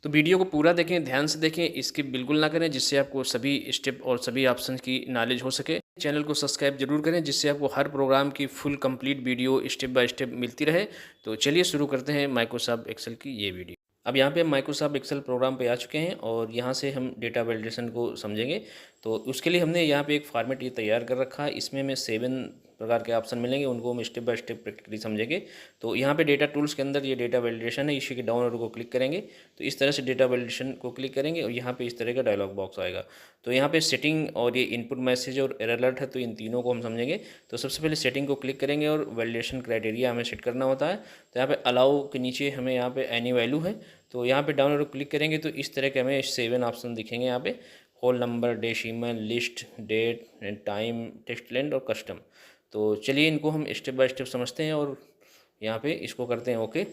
तो वीडियो को पूरा देखें, ध्यान से देखें, स्किप बिल्कुल ना करें, जिससे आपको सभी स्टेप और सभी ऑप्शंस की नॉलेज हो सके। चैनल को सब्सक्राइब जरूर करें, जिससे आपको हर प्रोग्राम की full complete video step by step मिलती रहे। तो चलिए शुरू करते हैं माइक्रोसॉफ्ट एक्सेल की ये वीडियो। अब यहाँ पे हम माइक्रोसॉफ्ट एक्सेल प्रोग्राम पे आ चुके हैं और यहाँ से हम डेटा वैलिडेशन को समझेंगे। तो उसके लिए हमने यहाँ पे एक फॉर्मेट ये तैयार कर रखा है। इसमें हमें 7 प्रकार के ऑप्शन मिलेंगे, उनको हम स्टेप बाय स्टेप प्रैक्टिकली समझेंगे। तो यहाँ पे डेटा टूल्स के अंदर ये डेटा वैलिडेशन है, इसी के डाउन एरो को क्लिक करेंगे तो इस तरह से डेटा वैलिडेशन को क्लिक करेंगे और यहाँ पे इस तरह का डायलॉग बॉक्स आएगा। तो यहाँ पे सेटिंग और ये इनपुट मैसेज और एरर अलर्ट है, तो इन तीनों को हम समझेंगे। तो सबसे पहले सेटिंग को क्लिक करेंगे और वैलिडेशन क्राइटेरिया हमें सेट करना होता है। तो यहाँ पे अलाउ के नीचे हमें यहाँ पे एनी वैल्यू है, तो यहाँ पे डाउन एरो क्लिक करेंगे तो इस तरह के हमें 7 ऑप्शन दिखेंगे। यहाँ पे whole number, decimal, list, date, time, text length और कस्टम। तो चलिए इनको हम स्टेप बाय स्टेप समझते हैं और यहाँ पे इसको करते हैं ओके।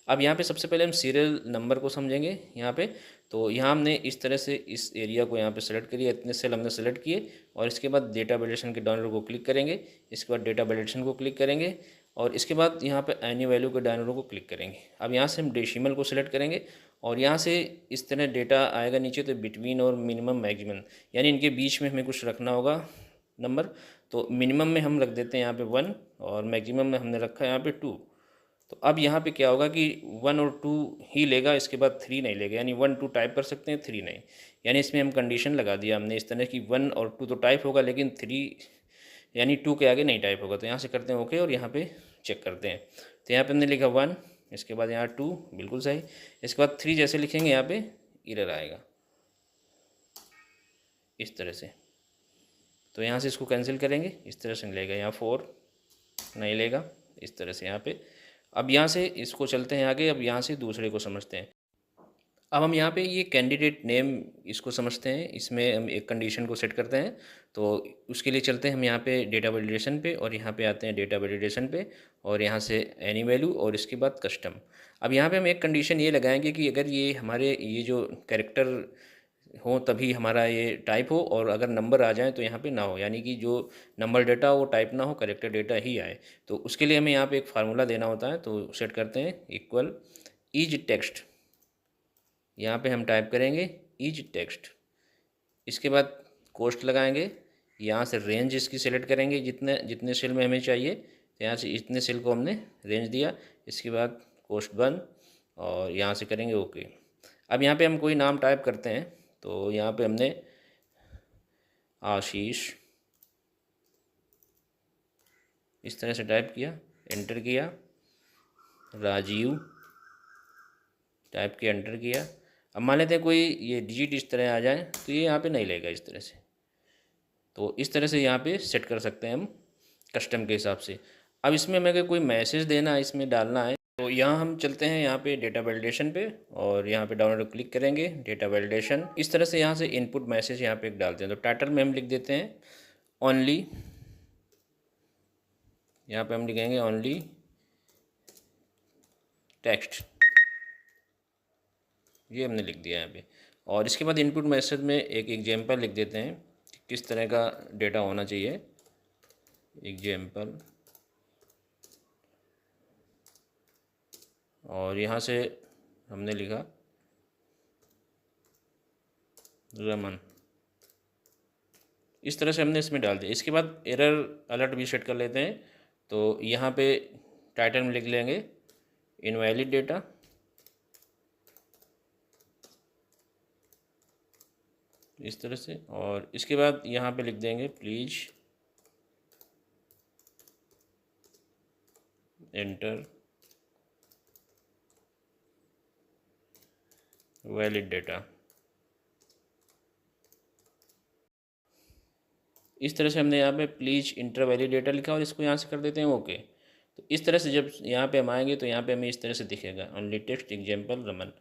अब यहाँ पे सबसे पहले हम सीरियल नंबर को समझेंगे यहाँ पे। तो यहाँ हमने इस तरह से इस एरिया को यहाँ पे सेलेक्ट करिए, इतने सेल हमने सेलेक्ट किए और इसके बाद डेटा वैलिडेशन के डाउन एरो को क्लिक करेंगे। इसके बाद डेटा वैलिडेशन को क्लिक करेंगे और इसके बाद यहाँ पे एनी वैल्यू के डाउन एरो को क्लिक करेंगे। अब यहाँ से हम डेसिमल को सिलेक्ट करेंगे और यहाँ से इस तरह डेटा आएगा नीचे, तो बिटवीन और मिनिमम मैक्सिमम, यानी इनके बीच में हमें कुछ रखना होगा नंबर। तो मिनिमम में हम रख देते हैं यहाँ पे 1 और मैक्सिमम में हमने रखा है यहाँ पे 2। तो अब यहाँ पे क्या होगा कि 1 और 2 ही लेगा, इसके बाद 3 नहीं लेगा, यानी 1 2 टाइप कर सकते हैं, 3 नहीं। यानी इसमें हम कंडीशन लगा दिया हमने इस तरह की 1 और 2 तो टाइप होगा, लेकिन 3 यानी 2 के आगे नहीं टाइप होगा। तो यहाँ से करते हैं ओके और यहाँ पे चेक करते हैं। तो यहाँ पे हमने लिखा 1, इसके बाद यहाँ 2, बिल्कुल सही। इसके बाद 3 जैसे लिखेंगे यहाँ पे एरर आएगा इस तरह से। तो यहाँ से इसको कैंसिल करेंगे, इस तरह से लेगा, यहाँ 4 नहीं लेगा, इस तरह से यहाँ पे। अब यहाँ से इसको चलते हैं आगे, अब यहाँ से दूसरे को समझते हैं। अब हम यहाँ पे ये कैंडिडेट नेम इसको समझते हैं, इसमें हम एक कंडीशन को सेट करते हैं। तो उसके लिए चलते हैं हम यहाँ पे डेटा वैलिडेशन पे और यहाँ पे आते हैं डेटा वैलिडेशन पे और यहाँ से एनी वैल्यू और इसके बाद कस्टम। अब यहाँ पे हम एक कंडीशन ये लगाएंगे कि अगर ये हमारे ये जो कैरेक्टर हो तभी हमारा ये टाइप हो, और अगर नंबर आ जाए तो यहाँ पे ना हो, यानी कि जो नंबर डेटा वो टाइप ना हो, करेक्टर डेटा ही आए। तो उसके लिए हमें यहाँ पे एक फार्मूला देना होता है। तो सेट करते हैं इक्वल ईज टेक्स्ट, यहाँ पे हम टाइप करेंगे ईज टेक्स्ट। इसके बाद कोस्ट लगाएंगे, यहाँ से रेंज इसकी सेलेक्ट करेंगे जितने जितने सेल में हमें चाहिए। तो यहाँ से इतने सेल को हमने रेंज दिया, इसके बाद कोस्ट 1 और यहाँ से करेंगे ओके। अब यहाँ पे हम कोई नाम टाइप करते हैं, तो यहाँ पे हमने आशीष इस तरह से टाइप किया, एंटर किया, राजीव टाइप किया, एंटर किया। अब मान लेते हैं कोई ये डिजिट इस तरह आ जाए तो ये यहाँ पे नहीं लेगा इस तरह से। तो इस तरह से यहाँ पे सेट कर सकते हैं हम कस्टम के हिसाब से। अब इसमें हमें अगर कोई मैसेज देना है, इसमें डालना है, तो यहाँ हम चलते हैं यहाँ पे डेटा वैलिडेशन पे और यहाँ पे डाउनलोड क्लिक करेंगे, डेटा वैलिडेशन। इस तरह से यहाँ से इनपुट मैसेज यहाँ पे डालते हैं। तो टाइटल में हम लिख देते हैं ओनली, यहाँ पे हम लिखेंगे ओनली टेक्स्ट, ये हमने लिख दिया यहाँ पे। और इसके बाद इनपुट मैसेज में एक एग्जाम्पल लिख देते हैं कि किस तरह का डेटा होना चाहिए, एग्जाम्पल। और यहाँ से हमने लिखा रमन, इस तरह से हमने इसमें डाल दिया। इसके बाद एरर अलर्ट भी सेट कर लेते हैं। तो यहाँ पे टाइटल में लिख लेंगे इनवैलिड डेटा, इस तरह से। और इसके बाद यहाँ पे लिख देंगे प्लीज एंटर वैलिड डेटा, इस तरह से हमने यहाँ पे प्लीज इंटर वैलिड डेटा लिखा और इसको यहाँ से कर देते हैं ओके। तो इस तरह से जब यहाँ पे हम आएंगे तो यहाँ पे हमें इस तरह से दिखेगा ओनली टेक्स्ट एग्जाम्पल रमन।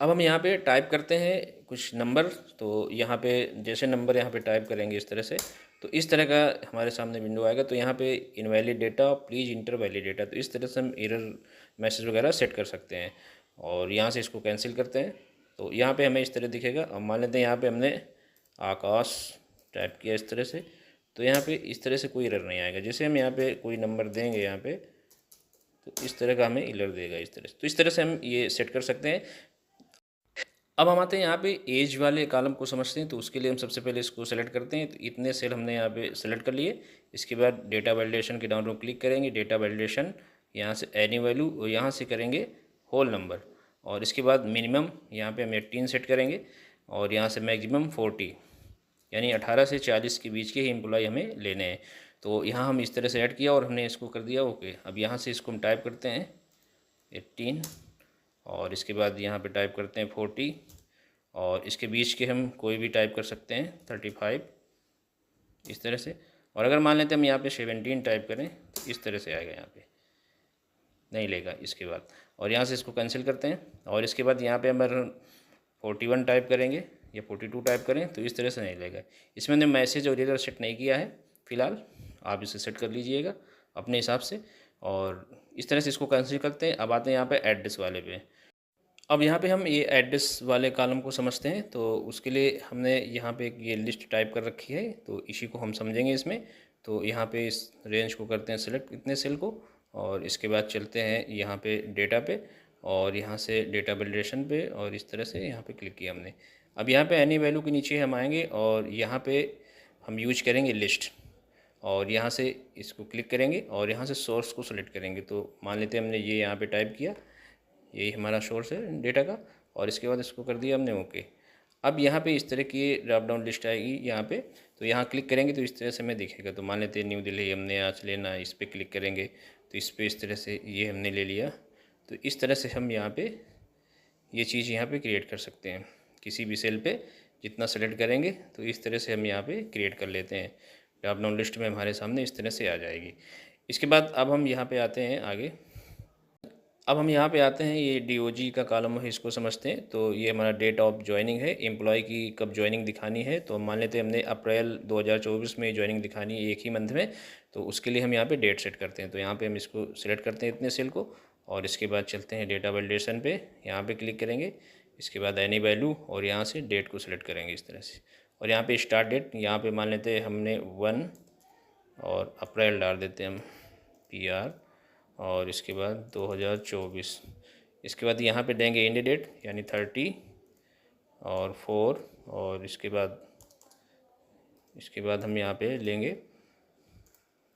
अब हम यहाँ पे टाइप करते हैं कुछ नंबर। तो यहाँ पे जैसे नंबर यहाँ पे टाइप करेंगे इस तरह से, तो इस तरह का हमारे सामने विंडो आएगा। तो यहाँ पे invalid data, please inter valid data, तो इस तरह से हम एरर मैसेज वगैरह सेट कर सकते हैं। और यहाँ से इसको कैंसिल करते हैं तो यहाँ पे हमें इस तरह दिखेगा। अब मान लेते हैं यहाँ पे हमने आकाश टाइप किया इस तरह से, तो यहाँ पे इस तरह से कोई एरर नहीं आएगा। जैसे हम यहाँ पे कोई नंबर देंगे यहाँ पे, तो इस तरह का हमें एरर देगा इस तरह से। तो इस तरह से हम ये सेट कर सकते हैं। अब हम आते हैं यहाँ पे एज वाले कॉलम को समझते हैं। तो उसके लिए हम सबसे पहले इसको सेलेक्ट करते हैं। तो इतने सेल हमने यहाँ पे सेलेक्ट कर लिए। इसके बाद डेटा वैलिडेशन के डाउन क्लिक करेंगे, डेटा वैलिडेशन, यहाँ से एनी वैल्यू और यहाँ से करेंगे होल नंबर। और इसके बाद मिनिमम यहाँ पे हम 18 सेट करेंगे और यहाँ से मैक्सिमम 40, यानी 18 से 40 के बीच के ही एम्प्लॉय हमें लेने हैं। तो यहाँ हम इस तरह से ऐड किया और हमने इसको कर दिया ओके। अब यहाँ से इसको हम टाइप करते हैं 18 और इसके बाद यहाँ पे टाइप करते हैं 40 और इसके बीच के हम कोई भी टाइप कर सकते हैं 35 इस तरह से। और अगर मान लेते हैं हम यहाँ पे 17 टाइप करें तो इस तरह से आएगा, यहाँ पे नहीं लेगा इसके बाद। और यहाँ से इसको कैंसिल करते हैं और इसके बाद यहाँ पे हम 41 टाइप करेंगे या 42 टाइप करें तो इस तरह से नहीं लेगा। इसमें हमने मैसेज और एरर सेट नहीं किया है फ़िलहाल, आप इसे सेट कर लीजिएगा अपने हिसाब से। और इस तरह से इसको कैंसिल करते हैं। अब आते हैं यहाँ पे एड्रेस वाले पे। अब यहाँ पे हम ये एड्रेस वाले कॉलम को समझते हैं। तो उसके लिए हमने यहाँ पे एक ये लिस्ट टाइप कर रखी है, तो इसी को हम समझेंगे इसमें। तो यहाँ पे इस रेंज को करते हैं सेलेक्ट इतने सेल को और इसके बाद चलते हैं यहाँ पे डेटा पे और यहाँ से डेटा वैलिडेशन पे और इस तरह से यहाँ पे क्लिक किया हमने। अब यहाँ पे एनी वैल्यू के नीचे हम आएंगे और यहाँ पे हम यूज करेंगे लिस्ट और यहाँ से इसको क्लिक करेंगे और यहाँ से सोर्स को सेलेक्ट करेंगे। तो मान लेते हैं हमने ये यहाँ पे टाइप किया, यही हमारा सोर्स है डेटा का और इसके बाद इसको कर दिया हमने ओके। अब यहाँ पे इस तरह की ड्रॉप डाउन लिस्ट आएगी यहाँ पे, तो यहाँ क्लिक करेंगे तो इस तरह से हमें दिखेगा। तो मान लेते हैं न्यू दिल्ली हमने आज लेना, इस पर क्लिक करेंगे तो इस पर इस तरह से ये हमने ले लिया। तो इस तरह से हम यहाँ पे ये चीज़ यहाँ पे क्रिएट कर सकते हैं। किसी भी सेल पे जितना सेलेक्ट करेंगे तो इस तरह से हम यहाँ पे क्रिएट कर लेते हैं। ड्रॉप डाउन लिस्ट में हमारे सामने इस तरह से आ जाएगी। इसके बाद अब हम यहाँ पे आते हैं आगे। अब हम यहाँ पे आते हैं, ये DOG का कॉलम है, इसको समझते हैं। तो ये हमारा डेट ऑफ ज्वाइनिंग है, एम्प्लॉय की कब ज्वाइनिंग दिखानी है। तो मान लेते हैं हमने अप्रैल 2024 में ज्वाइनिंग दिखानी है एक ही मंथ में। तो उसके लिए हम यहाँ पे डेट सेट करते हैं। तो यहाँ पे हम इसको सिलेक्ट करते हैं इतने सेल को और इसके बाद चलते हैं डेटा वैलिडेशन पे, यहाँ पे क्लिक करेंगे। इसके बाद एनी वैल्यू और यहाँ से डेट को सिलेक्ट करेंगे इस तरह से। और यहाँ पे स्टार्ट डेट, यहाँ पे मान लेते हैं हमने 1 और अप्रैल डाल देते हैं हम PR और इसके बाद 2024। इसके बाद यहाँ पे देंगे एंड डेट यानी 30 और 4 और इसके बाद हम यहाँ पे लेंगे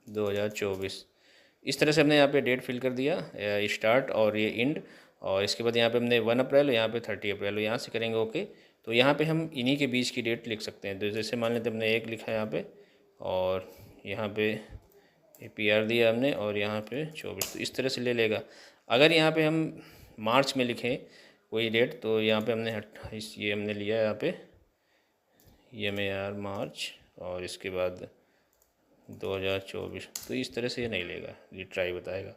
2024। इस तरह से हमने यहाँ पे डेट फिल कर दिया, स्टार्ट और ये एंड। और इसके बाद यहाँ पे हमने 1 अप्रैल और यहाँ पे 30 अप्रैल और यहाँ से करेंगे ओके। तो यहाँ पे हम इन्हीं के बीच की डेट लिख सकते हैं। तो जैसे मान लेते हमने 1 लिखा है यहाँ पे और यहाँ पे ये PR दिया हमने और यहाँ पे 24, तो इस तरह से ले लेगा। अगर यहाँ पे हम मार्च में लिखें कोई डेट तो यहाँ पे हमने 28 ये हमने लिया है यहाँ पे MAR मार्च और इसके बाद 2024, तो इस तरह से ये नहीं लेगा, ये ट्राई बताएगा।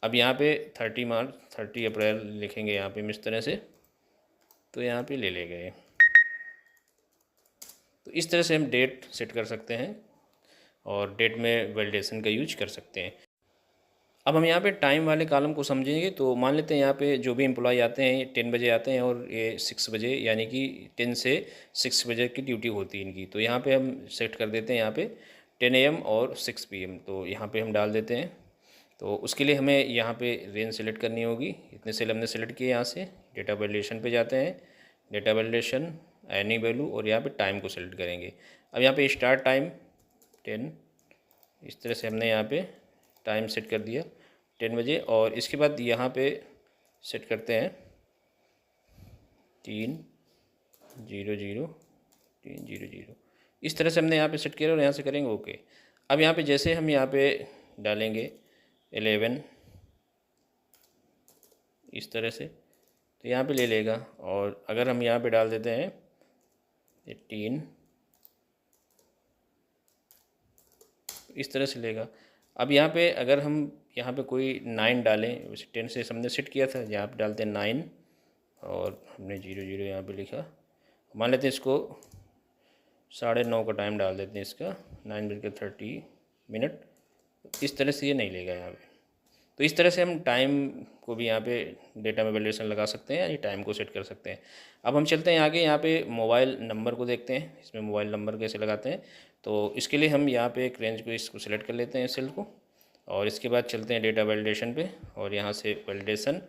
अब यहाँ पे 30 अप्रैल लिखेंगे यहाँ पे इस तरह से, तो यहाँ पे ले लेगा ये। तो इस तरह से हम डेट सेट कर सकते हैं और डेट में वैलिडेशन का यूज कर सकते हैं। अब हम यहाँ पे टाइम वाले कॉलम को समझेंगे। तो मान लेते हैं यहाँ पे जो भी एम्प्लॉय आते हैं 10 बजे आते हैं और ये 6 बजे यानी कि 10 से 6 बजे की ड्यूटी होती है इनकी। तो यहाँ पे हम सेट कर देते हैं यहाँ पे 10 AM और 6 PM। तो यहाँ पे हम डाल देते हैं। तो उसके लिए हमें यहाँ पे रेंज सेलेक्ट करनी होगी। इतने सेल हमने सेलेक्ट किए। यहाँ से डेटा वैलिडेशन पे जाते हैं, डेटा वैलिडेशन, एनी वैल्यू और यहाँ पे टाइम को सेलेक्ट करेंगे। अब यहाँ पे स्टार्ट टाइम 10, इस तरह से हमने यहाँ पे टाइम सेट कर दिया 10 बजे। और इसके बाद यहाँ पे सेट करते हैं 3:00 इस तरह से हमने यहाँ पे सेट किया और यहाँ से करेंगे ओके। अब यहाँ पे जैसे हम यहाँ पे डालेंगे 11 इस तरह से, तो यहाँ पे ले लेगा। और अगर हम यहाँ पे डाल देते हैं 18 इस तरह से लेगा। अब यहाँ पे अगर हम यहाँ पे कोई 9 डालें, वैसे 10 से हमने सेट किया था, यहाँ पे डालते हैं 9 और हमने 00 यहाँ पे लिखा। मान लेते हैं इसको 9:30 का टाइम डाल देते हैं इसका 9:30। इस तरह से ये नहीं लेगा यहाँ पे। तो इस तरह से हम टाइम को भी यहाँ पे डेटा में वैलिडेशन लगा सकते हैं, यानी टाइम को सेट कर सकते हैं। अब हम चलते हैं आगे, यहाँ पे मोबाइल नंबर को देखते हैं। इसमें मोबाइल नंबर कैसे लगाते हैं। तो इसके लिए हम यहाँ पे एक रेंज को इसको सिलेक्ट कर लेते हैं सेल को और इसके बाद चलते हैं डेटा वैलिडेशन पे और यहाँ से वैलिडेशन।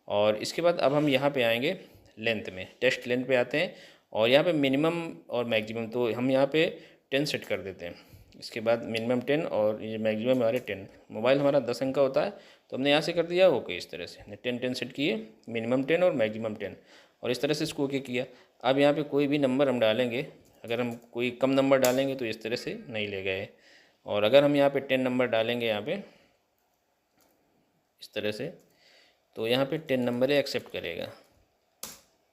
और इसके बाद अब हम यहाँ पे आएंगे लेंथ में, टेस्ट लेंथ पे आते हैं और यहाँ पे मिनिमम और मैक्सिमम, तो हम यहाँ पे 10 सेट कर देते हैं। इसके बाद मिनिमम 10 और ये मैक्सिमम हमारे 10। मोबाइल हमारा 10 अंक का होता है तो हमने यहाँ से कर दिया ओके। इस तरह से 10 सेट किए, मिनिमम 10 और मैक्सिमम 10, और इस तरह से इसको ओके किया। अब यहाँ पे कोई भी नंबर हम डालेंगे, अगर हम कोई कम नंबर डालेंगे तो इस तरह से नहीं ले गए, और अगर हम यहाँ पे 10 नंबर डालेंगे यहाँ पे इस तरह से, तो यहाँ पे 10 नंबर एक्सेप्ट करेगा।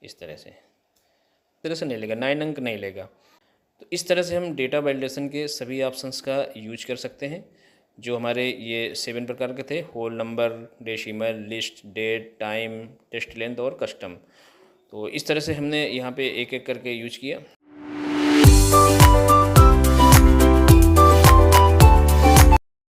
इस तरह से नहीं लेगा, 9 अंक नहीं लेगा। तो इस तरह से हम डेटा वैलिडेशन के सभी ऑप्शंस का यूज कर सकते हैं। जो हमारे ये 7 प्रकार के थे, whole number, decimal, list, date, time, test length और कस्टम। तो इस तरह से हमने यहाँ पे एक एक करके यूज किया।